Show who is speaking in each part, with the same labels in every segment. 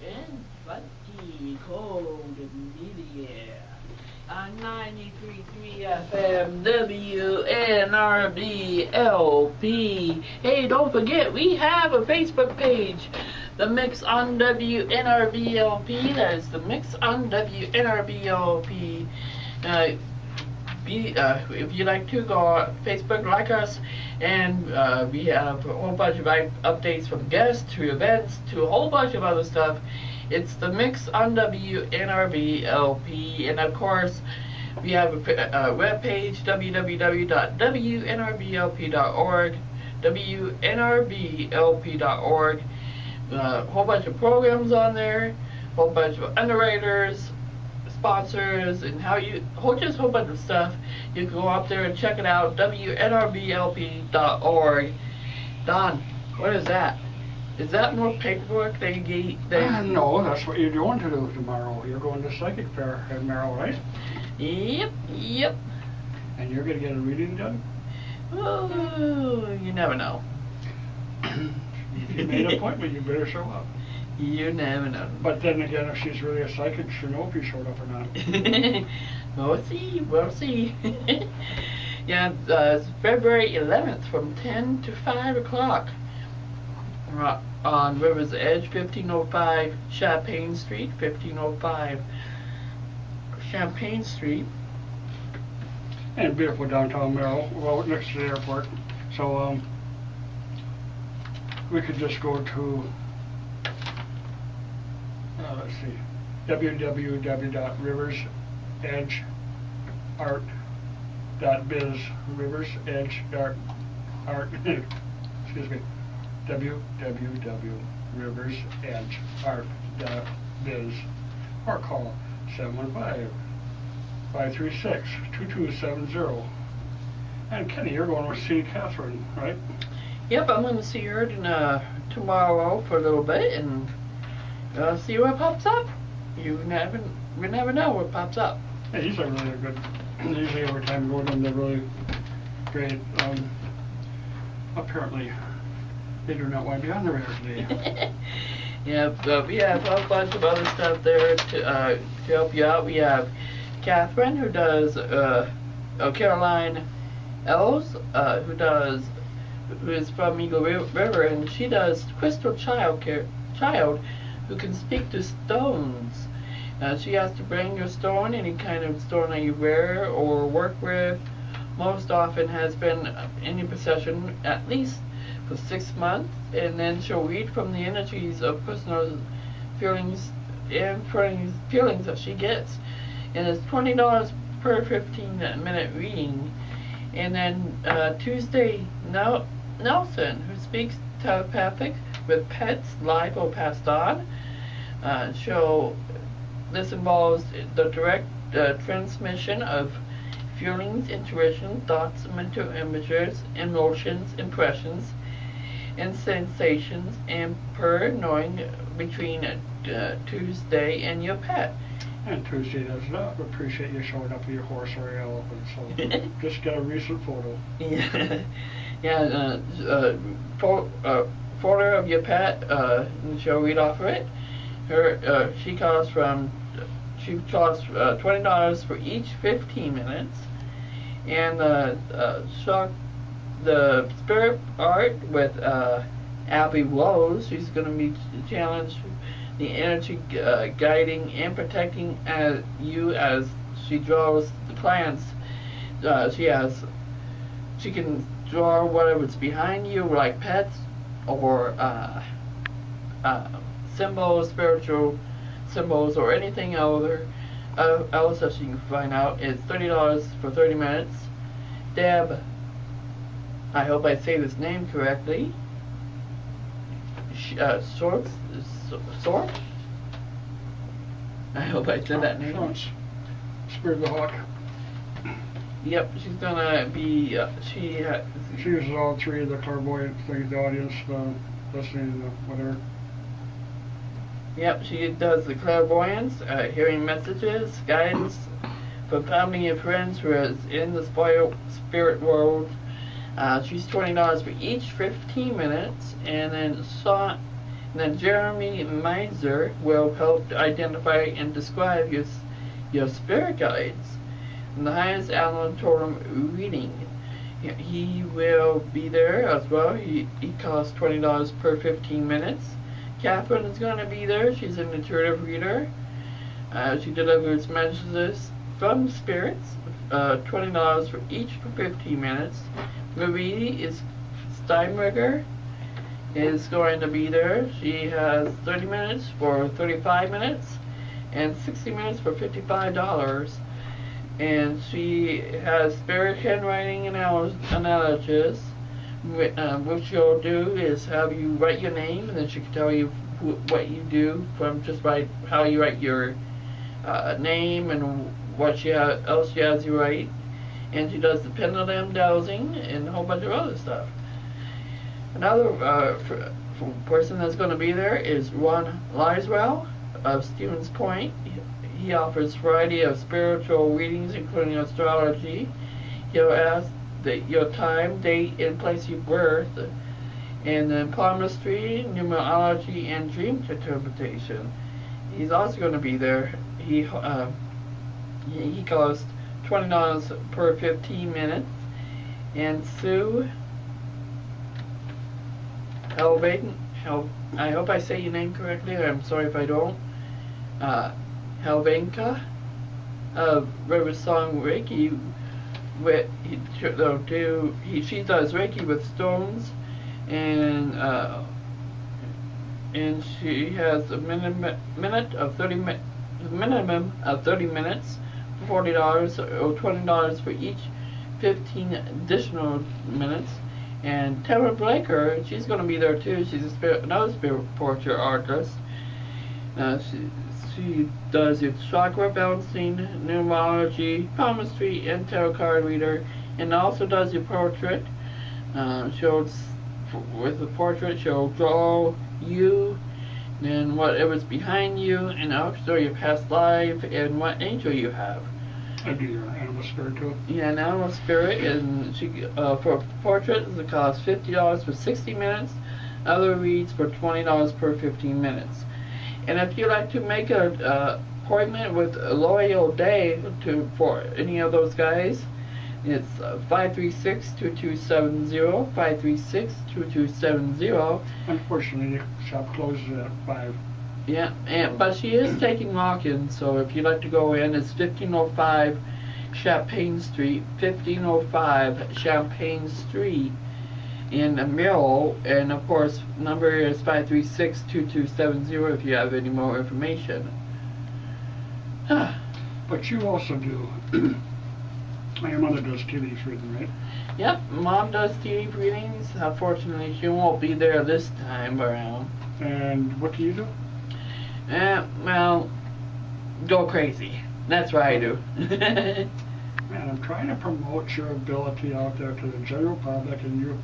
Speaker 1: and funky cold media on 93.3 FM WNRBLP. Hey, don't forget, we have a Facebook page, The Mix on WNRBLP. That is The Mix on WNRBLP. If you like to go on Facebook, like us, and we have a whole bunch of updates from guests to events to a whole bunch of other stuff. It's The Mix on WNRBLP, and of course we have a web page, www.wnrblp.org, wnrblp.org. A whole bunch of programs on there, a whole bunch of underwriters, sponsors, and just a whole bunch of stuff. You can go up there and check it out, wnrblp.org. Don, what is that? Is that more paperwork they gave?
Speaker 2: No, that's what you're going to do tomorrow. You're going to Psychic Fair in Merrill, right?
Speaker 1: Yep.
Speaker 2: And you're going to get a reading done?
Speaker 1: Oh, you never know.
Speaker 2: If you made an appointment, you better show up.
Speaker 1: You never know.
Speaker 2: But then again, if she's really a psychic, she'll know if you showed up or not.
Speaker 1: We'll see. Yeah, it's February 11th from 10 to 5 o'clock on River's Edge, 1505 Champagne Street, 1505 Champagne Street.
Speaker 2: And beautiful downtown Merrill, well, next to the airport. So, we could just go to, let's see, www.riversedgeart.biz, riversedgeart, excuse me, www.riversedgeart.biz, or call 715-536-2270. And Kenny, you're going to see Catherine, right?
Speaker 1: Yep, I'm going to see her tomorrow for a little bit and see what pops up. We never know what pops up.
Speaker 2: Yeah, he's a really good. Usually every time we go to them, they're really great. Apparently, they do not want to be on the radar today.
Speaker 1: Yeah, but we have a bunch of other stuff there to help you out. We have Catherine, who does Caroline Ells, who is from Eagle River, and she does crystal child who can speak to stones. She has to bring your stone, any kind of stone that you wear or work with. Most often has been in your possession at least for 6 months, and then she'll read from the energies of personal feelings and feelings that she gets. And it's $20 per 15-minute reading. And then Tuesday, Nelson, who speaks telepathic with pets, live or passed on. This involves the direct transmission of feelings, intuition, thoughts, mental images, emotions, impressions, and sensations, and per knowing between Tuesday and your pet.
Speaker 2: And Tuesday does not appreciate you showing up with your horse or your elephant, so just get a recent photo.
Speaker 1: Photo of your pet, and she'll read off of it. She costs $20 for each 15 minutes, and the spirit art with Abby Rose. She's going to be challenged the energy guiding and protecting you as she draws the plants. She can draw whatever's behind you, like pets or symbols, spiritual symbols, or anything else that you can find out. It's $30 for 30 minutes. Deb, I hope I say this name correctly. Sorts? I hope I said that name.
Speaker 2: Spirit of the Hawk.
Speaker 1: Yep, she's gonna be. She
Speaker 2: uses all three of the clairvoyant things, the audience listening with her.
Speaker 1: Yep, she does the clairvoyance, hearing messages, guidance, for family and friends who is in the spirit world. She's $20 for each 15 minutes, and then Then Jeremy Meiser will help identify and describe your spirit guides and the highest Alan Totem reading. He will be there as well. He costs $20 per 15 minutes. Catherine is going to be there. She's an intuitive reader. She delivers messages from spirits, $20 for each for 15 minutes. Marie is Steinberger is going to be there. She has 30 minutes for 35 minutes and 60 minutes for $55. And she has spirit handwriting analysis. What she'll do is have you write your name, and then she can tell you what you do from just how you write your name and what else she has you write. And she does the pendulum dowsing and a whole bunch of other stuff. Another person that's going to be there is Ron Liswell of Stevens Point. He offers a variety of spiritual readings, including astrology. He'll ask your time, date, and place of birth, and then palmistry, numerology, and dream interpretation. He's also going to be there. He costs $20 per 15 minutes. And Sue Helvaden, I hope I say your name correctly. I'm sorry if I don't. Helvenka of River Song Reiki. She does Reiki with stones, and she has a minimum of 30 minutes for $40 or $20 for each 15 additional minutes. And Tara Blaker, she's going to be there too. She's another spirit portrait artist. She does your chakra balancing, numerology, palmistry, and tarot card reader, and also does your portrait. With the portrait, she'll draw you, and whatever's behind you, and also your past life, and what angel you have.
Speaker 2: I do your animal spirit too.
Speaker 1: Yeah, an animal spirit, and for portraits, it costs $50 for 60 minutes. Other reads for $20 per 15 minutes. And if you'd like to make an appointment with Loyal Day for any of those guys, it's 536-2270, 536-2270.
Speaker 2: Unfortunately, the shop closes at 5.
Speaker 1: Yeah, but she is taking walk-ins, so if you'd like to go in, it's 1505 Champagne Street, 1505 Champagne Street in Merrill, and of course number is 536-2270 if you have any more information.
Speaker 2: But you also do your mother does TV reading, right?
Speaker 1: Yep, Mom does TV readings. Unfortunately she won't be there this time around.
Speaker 2: And what do you do?
Speaker 1: Well, go crazy. That's what I do.
Speaker 2: Man, I'm trying to promote your ability out there to the general public, and you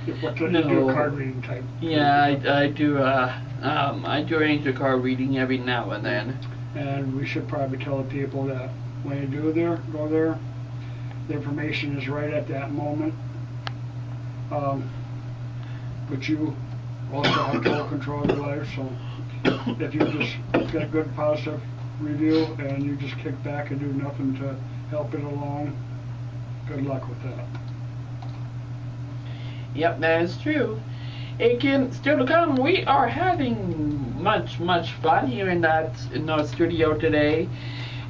Speaker 2: do a card reading type.
Speaker 1: Yeah, I do. I do angel card reading every now and then.
Speaker 2: And we should probably tell the people that when you go there, the information is right at that moment. But you also have total control of your life, so if you just get a good positive review and you just kick back and do nothing to help it along, good luck with that.
Speaker 1: Yep, that is true. Again, still to come, we are having much fun here in our studio today.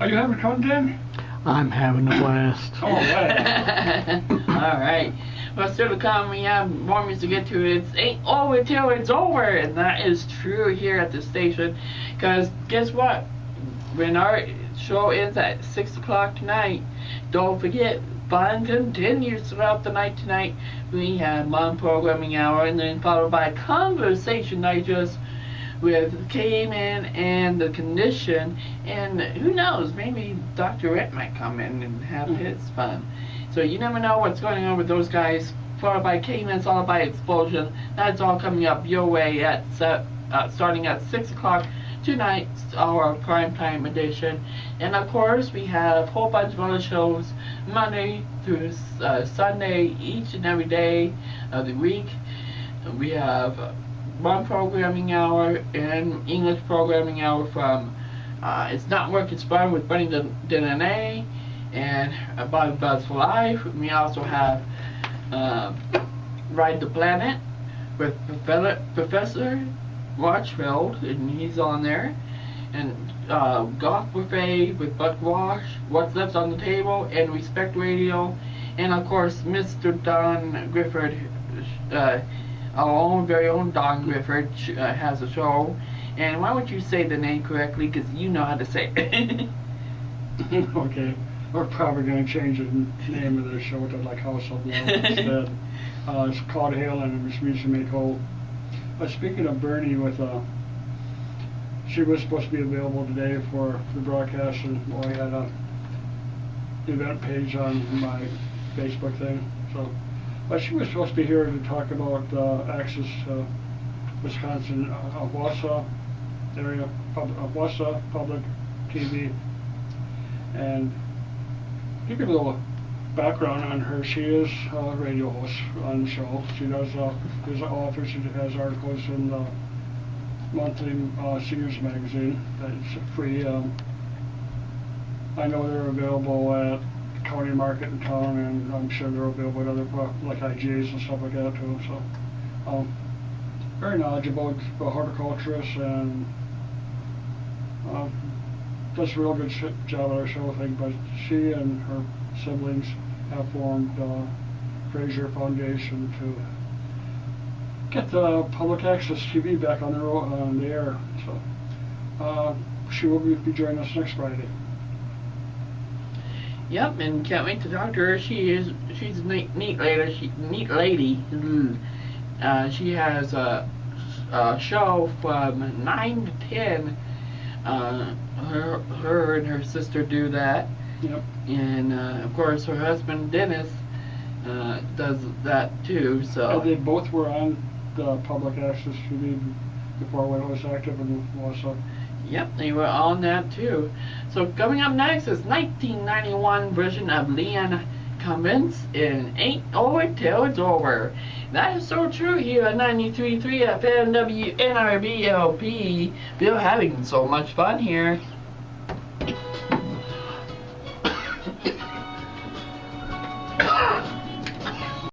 Speaker 2: Are you having fun, Dan?
Speaker 3: I'm having a blast.
Speaker 2: All right.
Speaker 1: All right. Well, still to come, we have more music to get to. It ain't over till it's over, and that is true here at the station. Because guess what? When our show ends at 6 o'clock tonight, don't forget, fun continues throughout the night tonight. We have one programming hour, and then followed by Conversation Digest with Cayman and The Condition, and who knows, maybe Dr. Rett might come in and have his fun. So you never know what's going on with those guys. Followed by Cayman's All By Explosion. That's all coming up your way at starting at 6 o'clock tonight, our prime time edition. And of course, we have a whole bunch of other shows Monday through Sunday, each and every day of the week. We have one programming hour and English programming hour from It's Not Work, It's Fun with Bunny Danae and Bob Buzz for Life. We also have Ride the Planet with Professor Watchfield, and he's on there. And Golf Buffet with Buck Wash, What's Left on the Table, and Respect Radio. And of course, Mr. Don Grifford, our own very own Don Grifford, has a show. And why don't you say the name correctly, because you know how to say it.
Speaker 2: Okay, we're probably going to change the name of the show to like House of Love instead. It's called Hail and it's Music Make Whole. Speaking of Bernie, she was supposed to be available today for the broadcast, and I had a event page on my Facebook thing. So, but she was supposed to be here to talk about Access Wisconsin, Wausau area, Wausau Public TV, and give you a little background on her. She is a radio host on the show. She does is an author. She has articles in the monthly Seniors magazine that's free. I know they're available at County Market in town, and I'm sure they're available at other like IGAs and stuff like that too. So very knowledgeable horticulturist, and does a real good job at our show, I think. But she and her siblings have formed Fraser Foundation to get the public access TV back on the air. So she will be joining us next Friday.
Speaker 1: Yep, and can't wait to talk to her. She's a neat lady. She has a show from 9 to 10. Her and her sister do that.
Speaker 2: Yep.
Speaker 1: And of course her husband Dennis does that too. So
Speaker 2: And they both were on the public access TV before when it was active in Wausau.
Speaker 1: Yep, they were on that too. So coming up next is 1991 version of Leon Cummins in Ain't Over Till It's Over. That is so true here at 93.3 FM WNRBLP. We're having so much fun here.